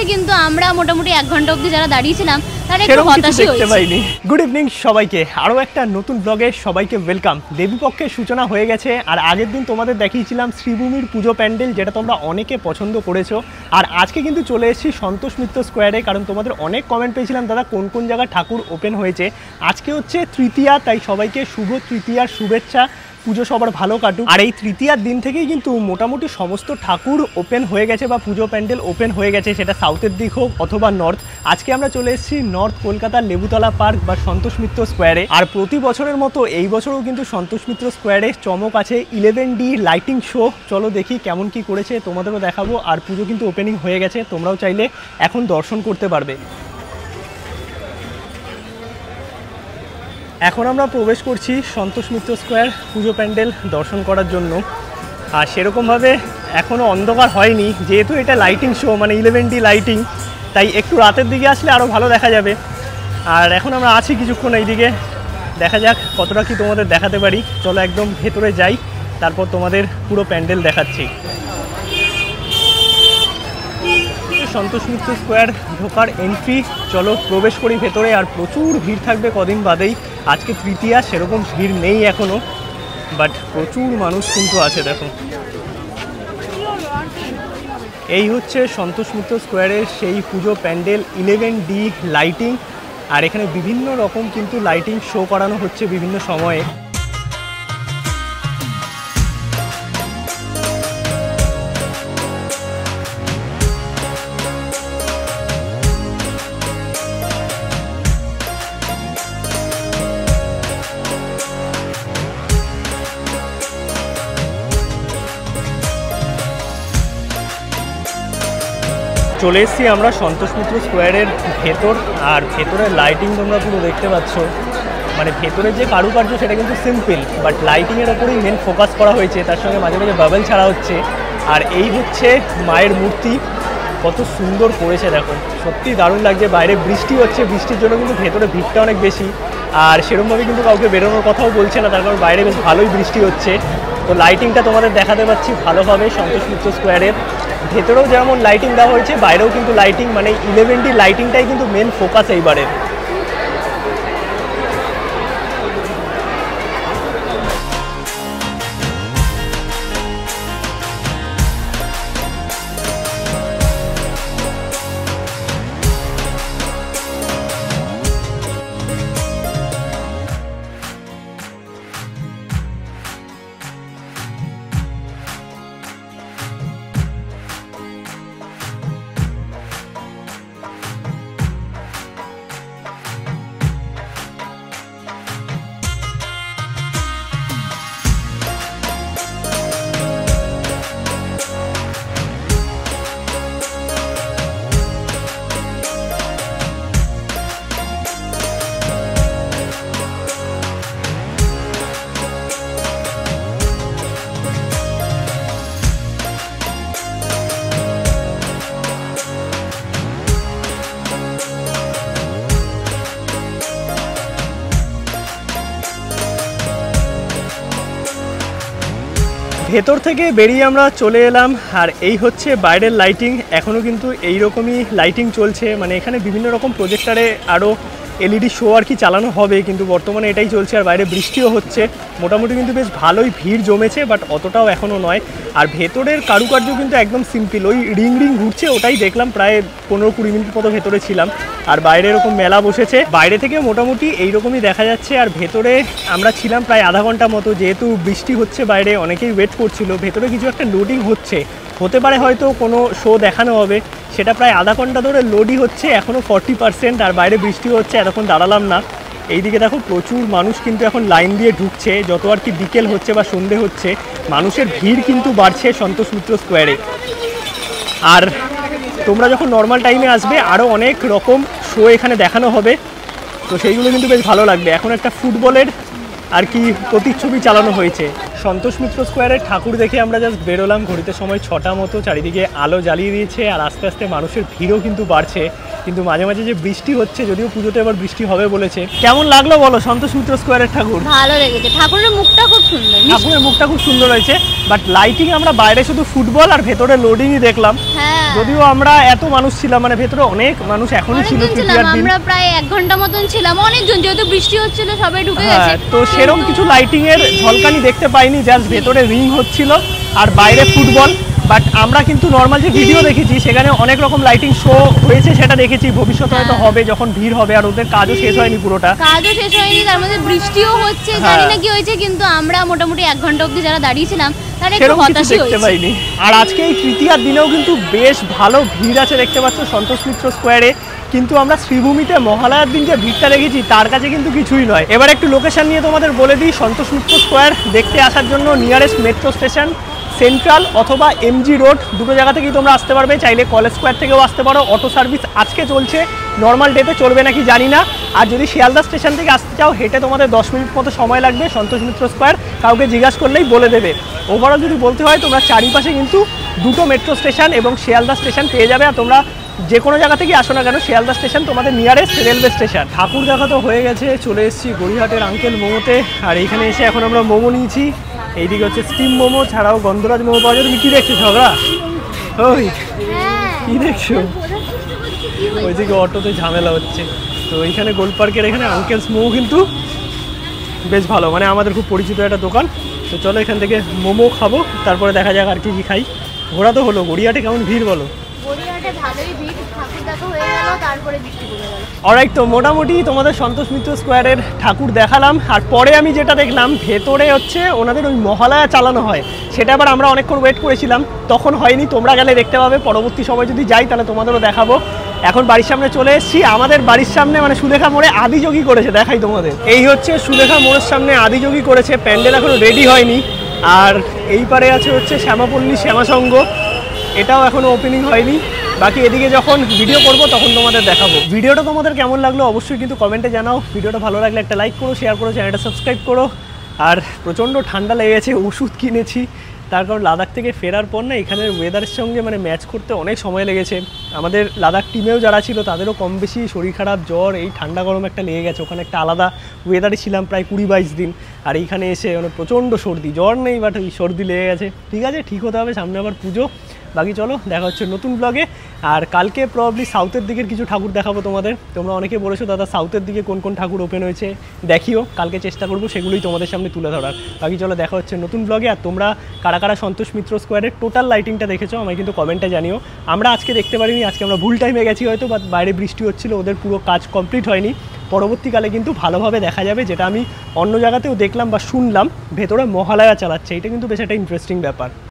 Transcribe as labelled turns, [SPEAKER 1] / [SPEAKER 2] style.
[SPEAKER 1] কিন্তু আমরা মোটামুটি 1 ঘন্টা অবধি যারা দাঁড়িয়েছিলাম তারা একটু হতাশই হয়েছে।
[SPEAKER 2] গুড ইভিনিং সবাইকে, আরও একটা নতুন ব্লগে সবাইকে ওয়েলকাম। দেবীপক্ষের সূচনা হয়ে গেছে আর আগের দিন তোমাদের দেখিয়েছিলাম শ্রীভূমির পুজো প্যান্ডেল, যেটা তোমরা অনেকে পছন্দ করেছো। আর আজকে কিন্তু চলে এসেছি সন্তোষ মিত্র স্কোয়ারে, কারণ তোমাদের অনেক কমেন্ট পেয়েছিলাম দাদা কোন কোন জায়গায় ঠাকুর ওপেন হয়েছে। আজকে হচ্ছে তৃতীয়া, তাই সবাইকে শুভ তৃতীয়ার শুভেচ্ছা। পুজো সবার ভালো কাটুক। আর এই তৃতীয়ার দিন থেকেই কিন্তু মোটামুটি সমস্ত ঠাকুর ওপেন হয়ে গেছে বা পুজো প্যান্ডেল ওপেন হয়ে গেছে, সেটা সাউথের দিক হোক অথবা নর্থ। আজকে আমরা চলে এসেছি নর্থ কলকাতার লেবুতলা পার্ক বা সন্তোষ মিত্র স্কোয়ারে। আর প্রতি বছরের মতো এই বছরও কিন্তু সন্তোষ মিত্র স্কোয়ারে চমক আছে 11D লাইটিং শো। চলো দেখি কেমন কি করেছে, তোমাদেরও দেখাবো। আর পুজো কিন্তু ওপেনিং হয়ে গেছে, তোমরাও চাইলে এখন দর্শন করতে পারবে। এখন আমরা প্রবেশ করছি সন্তোষ মিত্র স্কোয়ার পুজো প্যান্ডেল দর্শন করার জন্য। আর সেরকমভাবে এখনও অন্ধকার হয়নি, যেহেতু এটা লাইটিং শো মানে 11D লাইটিং, তাই একটু রাতের দিকে আসলে আরও ভালো দেখা যাবে। আর এখন আমরা আছি কিছুক্ষণ এইদিকে, দেখা যাক কতটা কি তোমাদের দেখাতে পারি। চলো একদম ভেতরে যাই, তারপর তোমাদের পুরো প্যান্ডেল দেখাচ্ছি। সন্তোষ মিত্র স্কোয়ার ঢোকার এন্ট্রি, চলো প্রবেশ করি ভেতরে। আর প্রচুর ভিড় থাকবে কদিন বাদেই, আজকে তৃতীয়া, সেরকম ভিড় নেই এখনও, বাট প্রচুর মানুষ কিন্তু আছে। দেখো, এই হচ্ছে সন্তোষ মিত্র স্কোয়ারের সেই পুজো প্যান্ডেল 11D লাইটিং। আর এখানে বিভিন্ন রকম কিন্তু লাইটিং শো করানো হচ্ছে বিভিন্ন সময়ে। চলে এসেছি আমরা সন্তোষ মিত্র স্কোয়ারের ভেতর। আর ভেতরের লাইটিং তোমরা পুরো দেখতে পাচ্ছ, মানে ভেতরের যে কারুকার্য সেটা কিন্তু সিম্পল, বাট লাইটিংয়ের ওপরেই মেন ফোকাস করা হয়েছে। তার সঙ্গে মাঝে মাঝে বাবেল ছাড়া হচ্ছে। আর এই হচ্ছে মায়ের মূর্তি, কত সুন্দর করেছে দেখো, সত্যি দারুণ লাগছে। বাইরে বৃষ্টি হচ্ছে, বৃষ্টির জন্য কিন্তু ভেতরে ভিড়টা অনেক বেশি। আর সেরকমভাবে কিন্তু কাউকে বেরোনোর কথাও বলছে না, তার কারণ বাইরে বেশ ভালোই বৃষ্টি হচ্ছে। তো লাইটিংটা তোমাদের দেখাতে পাচ্ছি ভালোভাবে সন্তোষ মিত্র স্কোয়ারের ভেতরেও যেমন লাইটিং দেওয়া হয়েছে, বাইরেও কিন্তু লাইটিং, মানে 11D লাইটিংটাই কিন্তু মেন ফোকাস এইবারের। ভেতর থেকে বেরিয়ে আমরা চলে এলাম। আর এই হচ্ছে বাইরের লাইটিং, এখনও কিন্তু এইরকমই লাইটিং চলছে। মানে এখানে বিভিন্ন রকম প্রজেক্টারে আরও LED শো আর কি চালানো হবে, কিন্তু বর্তমানে এটাই চলছে। আর বাইরে বৃষ্টিও হচ্ছে, মোটামুটি কিন্তু বেশ ভালোই ভিড় জমেছে, বাট অতটাও এখনও নয়। আর ভেতরের কারুকার্য কিন্তু একদম সিম্পল, ওই রিং রিং ঘুরছে ওটাই দেখলাম, প্রায় 15-20 মিনিট মতো ভেতরে ছিলাম। আর বাইরে এরকম মেলা বসেছে, বাইরে থেকে মোটামুটি এইরকমই দেখা যাচ্ছে। আর ভেতরে আমরা ছিলাম প্রায় আধা ঘন্টা মতো, যেহেতু বৃষ্টি হচ্ছে বাইরে, অনেকেই ওয়েট করছিল। ভেতরে কিছু একটা লোডিং হতে পারে, হয়তো কোনো শো দেখানো হবে, সেটা প্রায় আধা ঘন্টা ধরে লোডই হচ্ছে, এখনও 40%। আর বাইরে বৃষ্টি হচ্ছে, এতক্ষণ দাঁড়ালাম না। এইদিকে দেখো প্রচুর মানুষ কিন্তু এখন লাইন দিয়ে ঢুকছে, যত আর কি বিকেল হচ্ছে বা সন্ধে হচ্ছে, মানুষের ভিড় কিন্তু বাড়ছে সন্তোষ মিত্র স্কোয়ারে। আর তোমরা যখন নর্মাল টাইমে আসবে আরও অনেক রকম শো এখানে দেখানো হবে, তো সেইগুলো কিন্তু বেশ ভালো লাগবে। এখন একটা ফুটবলের আর কি প্রতিচ্ছবি চালানো হয়েছে। সন্তোষ মিত্র স্কোয়ারের ঠাকুর দেখে আমরা জাস্ট বেরোলাম, ঘড়িতে সময় 6টা মতো, চারিদিকে আলো জ্বালিয়ে দিয়েছে আর আস্তে আস্তে মানুষের ভিড়ও কিন্তু বাড়ছে। কিন্তু মাঝে মাঝে যে বৃষ্টি হচ্ছে, যদিও পুজোতে এবার বৃষ্টি হবে বলেছে। কেমন লাগলো বলো সন্তোষ মিত্র স্কোয়ারের ঠাকুর?
[SPEAKER 1] ভালো লেগেছে, ঠাকুরের মুখটা খুব সুন্দর,
[SPEAKER 2] ঠাকুরের মুখটা খুব সুন্দর হয়েছে। বাট লাইটিং আমরা বাইরে শুধু ফুটবল আর ভেতরে লোডিংই দেখলাম।
[SPEAKER 1] হ্যাঁ,
[SPEAKER 2] যদিও আমরা এত মানুষ ছিলাম, মানে ভেতরে অনেক মানুষ এখনই ছিল,
[SPEAKER 1] আমরা প্রায় 1 ঘন্টা মতন ছিলাম, অনেকজন, যেহেতু বৃষ্টি হচ্ছিল সবাই ঢুকে গেছে।
[SPEAKER 2] তো সেরকম কিছু লাইটিং এর ঝলকানি দেখতে পাইনি, জাস্ট ভেতরে রিং হচ্ছিল আর বাইরে ফুটবল। বাট আমরা কিন্তু নর্মাল যে ভিডিও দেখেছি সেখানে অনেক রকম লাইটিং শো হয়েছে, সেটা দেখেছি। ভবিষ্যতে হয়তো হবে, যখন ভিড় হবে। আর ওদের কাজও শেষ হয়নি, পুরোটা
[SPEAKER 1] কাজও শেষ হয়নি, তার মধ্যে বৃষ্টিও হচ্ছে, জানি না কি হয়েছে। কিন্তু আমরা মোটামুটি 1 ঘন্টা অবধি যারা দাঁড়িয়েছিলাম তারা একটু হতাশই
[SPEAKER 2] দেখতে পাইনি। আর আজকে এই তৃতীয়ার দিনেও কিন্তু বেশ ভালো ভিড় আছে, দেখতে পাচ্ছ সন্তোষ মিত্র স্কোয়ারে। কিন্তু আমরা শ্রীভূমিতে মহালয়ার দিন যে ভিড়টা দেখেছি তার কাছে কিন্তু কিছুই নয়। এবার একটু লোকেশন নিয়ে তোমাদের বলে দিই। সন্তোষ মিত্র স্কোয়ার দেখতে আসার জন্য নিয়ারেস্ট মেট্রো স্টেশন সেন্ট্রাল অথবা এমজি রোড, দুটো জায়গা থেকেই তোমরা আসতে পারবে। চাইলে কলেজ স্কোয়ার থেকেও আসতে পারো। অটো সার্ভিস আজকে চলছে, নর্মাল ডেতে চলবে নাকি জানি না। আর যদি শিয়ালদা স্টেশন থেকে আসতে চাও, হেঁটে তোমাদের 10 মিনিট মতো সময় লাগবে সন্তোষ মিত্র স্কোয়ার। কাউকে জিজ্ঞাসা করলেই বলে দেবে। ওভারঅল যদি বলতে হয়, তোমরা চারিপাশে কিন্তু দুটো মেট্রো স্টেশন এবং শিয়ালদা স্টেশন পেয়ে যাবে। আর তোমরা যে কোনো জায়গা থেকে আসো না কেন, শিয়ালদা স্টেশন তোমাদের নিয়ারেস্ট রেলওয়ে স্টেশন। ঠাকুর দেখা তো হয়ে গেছে, চলে এসেছি গড়িয়াহাটের আঙ্কেল মোমোতে। আর এইখানে এসে এখন আমরা মোমো নিয়েছি। এইদিকে হচ্ছে স্টিম মোমো, ছাড়াও গন্ধরাজ মোমো পাওয়া যায়। তুমি কি দেখছো ঝগড়া? ওই কি দেখছো? ওইদিকে অটোতে ঝামেলা হচ্ছে। তো এইখানে গোল পার্কের এখানে আঙ্কেলস মোমো কিন্তু বেশ ভালো, মানে আমাদের খুব পরিচিত একটা দোকান। তো চলো এখান থেকে মোমো খাবো, তারপরে দেখা যাক আর কি কি খাই। ঘোরা তো হলো, গড়িয়াহাটে কেমন ভিড় বলো? অলরাইট, তো মোটামুটি তোমাদের সন্তোষ মিত্র স্কোয়ারের ঠাকুর দেখালাম। আর পরে আমি যেটা দেখলাম, ভেতরে হচ্ছে ওনাদের ওই মহালয়া চালানো হয়, সেটা আবার আমরা অনেকক্ষণ ওয়েট করেছিলাম, তখন হয়নি। তোমরা গেলে দেখতে পাবে, পরবর্তী সময় যদি যাই তাহলে তোমাদেরও দেখাবো। এখন বাড়ির সামনে চলে এসেছি। আমাদের বাড়ির সামনে মানে সুলেখা মোড়ে আদিযোগী করেছে, দেখাই তোমাদের। এই হচ্ছে সুলেখা মোড়ের সামনে আদিযোগী করেছে, প্যান্ডেল এখনো রেডি হয়নি। আর এই পারে আছে হচ্ছে শ্যামাপল্লী শ্যামাসংঘ, এটাও এখনো ওপেনিং হয়নি। বাকি এদিকে যখন ভিডিও করব তখন তোমাদের দেখাবো। ভিডিওটা তোমাদের কেমন লাগলো অবশ্যই কিন্তু কমেন্টে জানাও। ভিডিওটা ভালো লাগলে একটা লাইক করো, শেয়ার করো, চ্যানেলটা সাবস্ক্রাইব করো। আর প্রচণ্ড ঠান্ডা লেগেছে, ওষুধ কিনেছি। তার কারণ লাদাখ থেকে ফেরার পর না এখানের ওয়েদারের সঙ্গে মানে ম্যাচ করতে অনেক সময় লেগেছে। আমাদের লাদাখ টিমেও যারা ছিল তাদেরও কম বেশি শরীর খারাপ, জ্বর, এই ঠান্ডা গরম একটা লেগে গেছে। ওখানে একটা আলাদা ওয়েদারে ছিলাম প্রায় 20-22 দিন। আর এইখানে এসে মানে প্রচণ্ড সর্দি, জ্বর নেই বাট ওই সর্দি লেগে গেছে। ঠিক আছে, ঠিক হতে হবে, সামনে আবার পুজো। বাকি চলো দেখা হচ্ছে নতুন ব্লগে। আর কালকে প্রবাবলি সাউথের দিকের কিছু ঠাকুর দেখাবো তোমাদের। তোমরা অনেকে বলেছো দাদা সাউথের দিকে কোন কোন ঠাকুর ওপেন হয়েছে দেখিও, কালকে চেষ্টা করবো সেগুলোই তোমাদের সামনে তুলে ধরার। বাকি চলো দেখা হচ্ছে নতুন ব্লগে। আর তোমরা কারা কারা সন্তোষ মিত্র স্কোয়ারের টোটাল লাইটিংটা দেখেছো আমায় কিন্তু কমেন্টে জানিও। আমরা আজকে দেখতে পারিনি, আজকে আমরা ভুল টাইমে গেছি হয়তো, বা বাইরে বৃষ্টি হচ্ছিলো, ওদের পুরো কাজ কমপ্লিট হয়নি। পরবর্তীকালে কিন্তু ভালোভাবে দেখা যাবে, যেটা আমি অন্য জায়গাতেও দেখলাম বা শুনলাম, ভেতরে মহালয়া চালাচ্ছে। এটা কিন্তু বেশ একটা ইন্টারেস্টিং ব্যাপার।